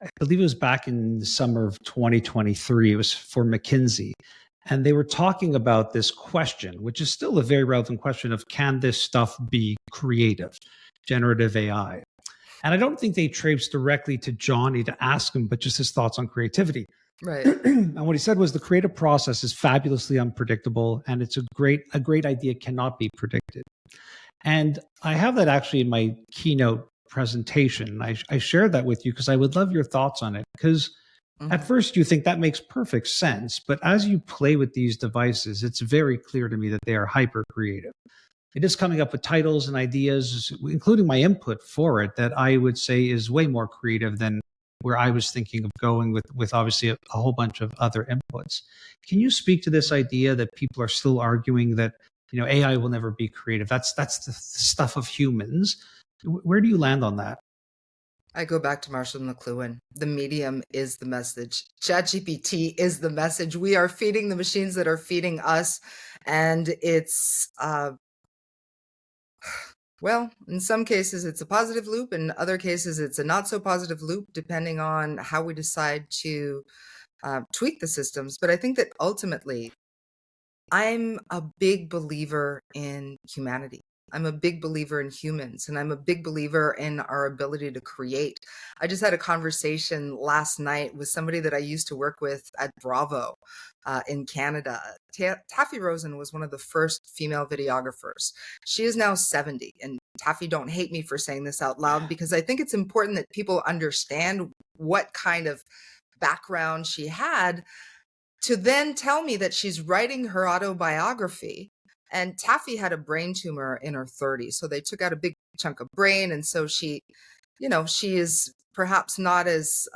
I believe it was back in the summer of 2023. It was for McKinsey. And they were talking about this question, which is still a very relevant question of, can this stuff be creative, generative AI? And I don't think they traipsed directly to Johnny to ask him, but just his thoughts on creativity. Right. And what he said was the creative process is fabulously unpredictable, and it's a great idea cannot be predicted. And I have that actually in my keynote presentation. I shared that with you because I would love your thoughts on it. Because at Mhm. first you think that makes perfect sense, but as you play with these devices, it's very clear to me that they are hyper creative. It is coming up with titles and ideas, including my input for it, that I would say is way more creative than where I was thinking of going with obviously a whole bunch of other inputs. Can you speak to this idea that people are still arguing that AI will never be creative? That's the stuff of humans. Where do you land on that? I go back to Marshall McLuhan. The medium is the message. ChatGPT is the message. We are feeding the machines that are feeding us. And it's, well, in some cases, it's a positive loop. In other cases, it's a not so positive loop, depending on how we decide to tweak the systems. But I think that ultimately, I'm a big believer in humanity. I'm a big believer in humans, and I'm a big believer in our ability to create. I just had a conversation last night with somebody that I used to work with at Bravo in Canada. Taffy Rosen was one of the first female videographers. She is now 70. And Taffy, don't hate me for saying this out loud, because I think it's important that people understand what kind of background she had, to then tell me that she's writing her autobiography. And Taffy had a brain tumor in her 30s. So they took out a big chunk of brain. And so she is perhaps not as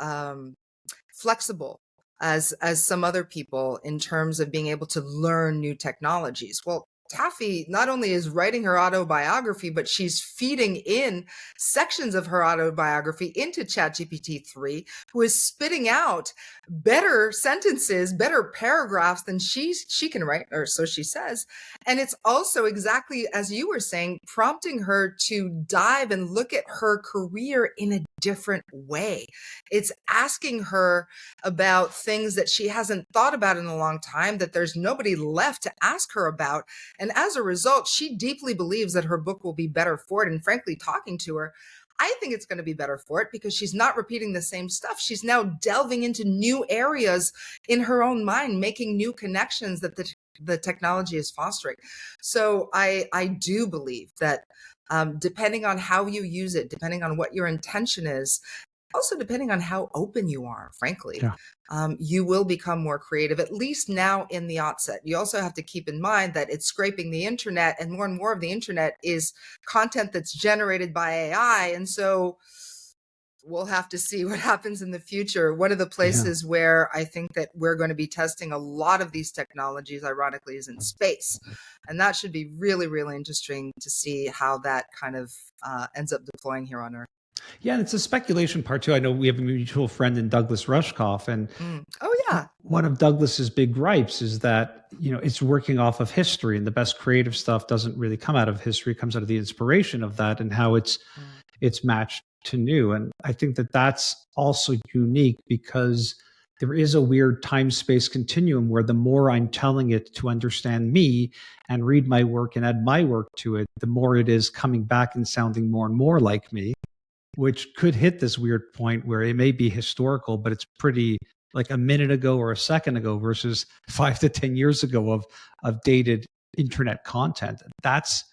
flexible as some other people in terms of being able to learn new technologies. Well, Taffy not only is writing her autobiography, but she's feeding in sections of her autobiography into ChatGPT 3, who is spitting out better sentences, better paragraphs than she can write, or so she says. And it's also, exactly as you were saying, prompting her to dive and look at her career in a different way. It's asking her about things that she hasn't thought about in a long time, that there's nobody left to ask her about. And as a result, she deeply believes that her book will be better for it. And frankly, talking to her, I think it's going to be better for it, because she's not repeating the same stuff. She's now delving into new areas in her own mind, making new connections that the technology is fostering. So I do believe that depending on how you use it, depending on what your intention is, also depending on how open you are, frankly, Yeah. you will become more creative, at least now in the outset. You also have to keep in mind that it's scraping the internet, and more of the internet is content that's generated by AI. And so we'll have to see what happens in the future. One of the Yeah. places where I think that we're going to be testing a lot of these technologies, ironically, is in space. And that should be really, really interesting to see how that kind of ends up deploying here on Earth. Yeah, and it's a speculation part too. I know we have a mutual friend in Douglas Rushkoff, and Mm. Oh, yeah. one of Douglas's big gripes is that it's working off of history, and the best creative stuff doesn't really come out of history; it comes out of the inspiration of that and how Mm. it's matched to new. And I think that that's also unique because there is a weird time space continuum where the more I'm telling it to understand me and read my work and add my work to it, the more it is coming back and sounding more and more like me, which could hit this weird point where it may be historical, but it's pretty like a minute ago or a second ago versus 5 to 10 years ago of dated internet content. That's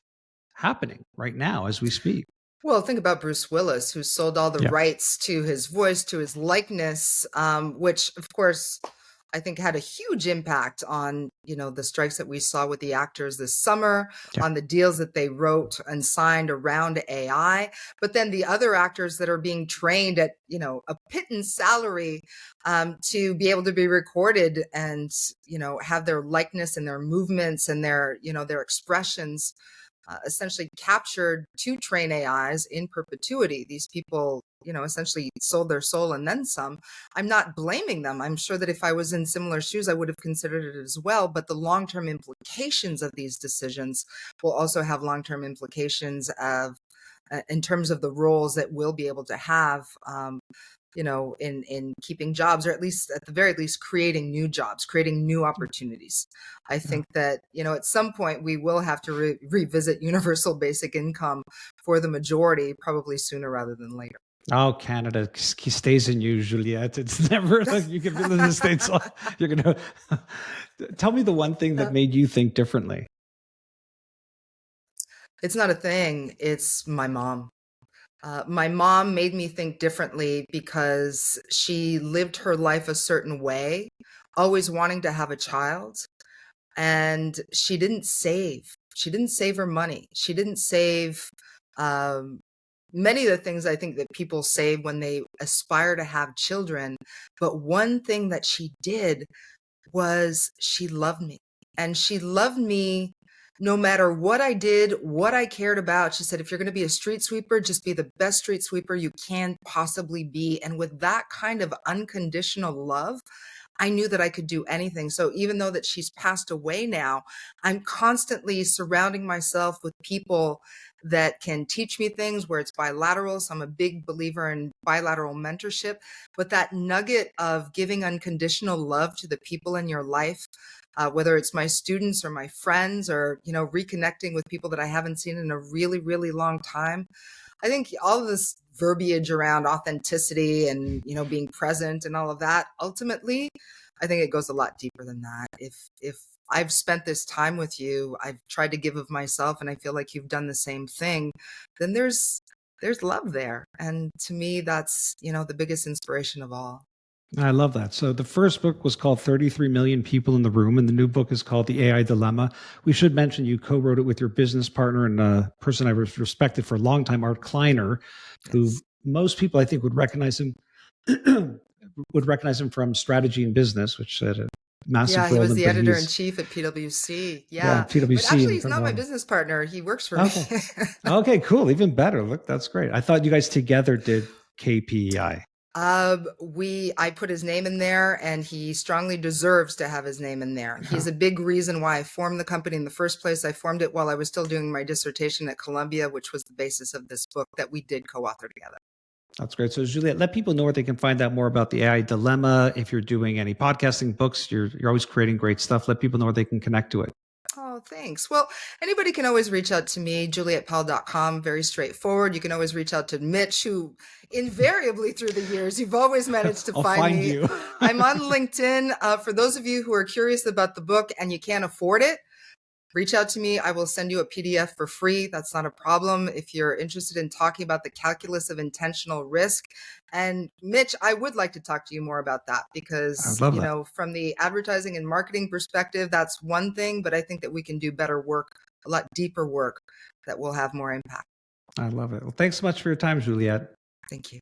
happening right now as we speak. Well, think about Bruce Willis, who sold all the Yeah. rights to his voice, to his likeness, which, of course, I think had a huge impact on, the strikes that we saw with the actors this summer, Yeah. on the deals that they wrote and signed around AI. But then the other actors that are being trained at, a pittance salary to be able to be recorded and, have their likeness and their movements and their expressions essentially captured to train AIs in perpetuity. These people, essentially sold their soul and then some. I'm not blaming them. I'm sure that if I was in similar shoes, I would have considered it as well. But the long-term implications of these decisions will also have long-term implications in terms of the roles that we'll be able to have, in keeping jobs, or at least at the very least, creating new jobs, creating new opportunities. I think that, at some point we will have to revisit universal basic income for the majority, probably sooner rather than later. Oh, Canada stays in you, Juliette. It's never like you can feel in the States. You're going to tell me the one thing that made you think differently. It's not a thing. It's my mom. My mom made me think differently because she lived her life a certain way, always wanting to have a child. And she didn't save. She didn't save her money. She didn't save um, many of the things I think that people save when they aspire to have children. But one thing that she did was she loved me. And she loved me no matter what I did, what I cared about. She said, if you're going to be a street sweeper, just be the best street sweeper you can possibly be. And with that kind of unconditional love, I knew that I could do anything. So even though that she's passed away now, I'm constantly surrounding myself with people that can teach me things where it's bilateral. So I'm a big believer in bilateral mentorship, but that nugget of giving unconditional love to the people in your life, whether it's my students or my friends, or, reconnecting with people that I haven't seen in a really, really long time. I think all of this verbiage around authenticity and, being present and all of that, ultimately, I think it goes a lot deeper than that. If I've spent this time with you, I've tried to give of myself, and I feel like you've done the same thing, then there's love there. And to me, that's, the biggest inspiration of all. I love that. So the first book was called 33 Million People in the Room, and the new book is called The AI Dilemma. We should mention you co-wrote it with your business partner and a person I respected for a long time, Art Kleiner, who most people I think would recognize him from Strategy and Business, which had a massive He role was in. the editor-in-chief at PwC. Yeah, PwC. But actually, he's not my business partner. He works for me. Okay, cool. Even better. Look, that's great. I thought you guys together did KPEI. I put his name in there, and he strongly deserves to have his name in there. He's a big reason why I formed the company in the first place. I formed it while I was still doing my dissertation at Columbia, which was the basis of this book that we did co-author together. That's great. So Juliette, let people know where they can find out more about the AI dilemma. If you're doing any podcasting books, you're always creating great stuff. Let people know where they can connect to it. Oh, thanks. Well, anybody can always reach out to me, JuliettePowell.com. Very straightforward. You can always reach out to Mitch, who invariably through the years, you've always managed to find me. You. I'm on LinkedIn. For those of you who are curious about the book and you can't afford it, reach out to me. I will send you a PDF for free. That's not a problem. If you're interested in talking about the calculus of intentional risk. And Mitch, I would like to talk to you more about that, because, from the advertising and marketing perspective, that's one thing, but I think that we can do better work, a lot deeper work that will have more impact. I love it. Well, thanks so much for your time, Juliette. Thank you.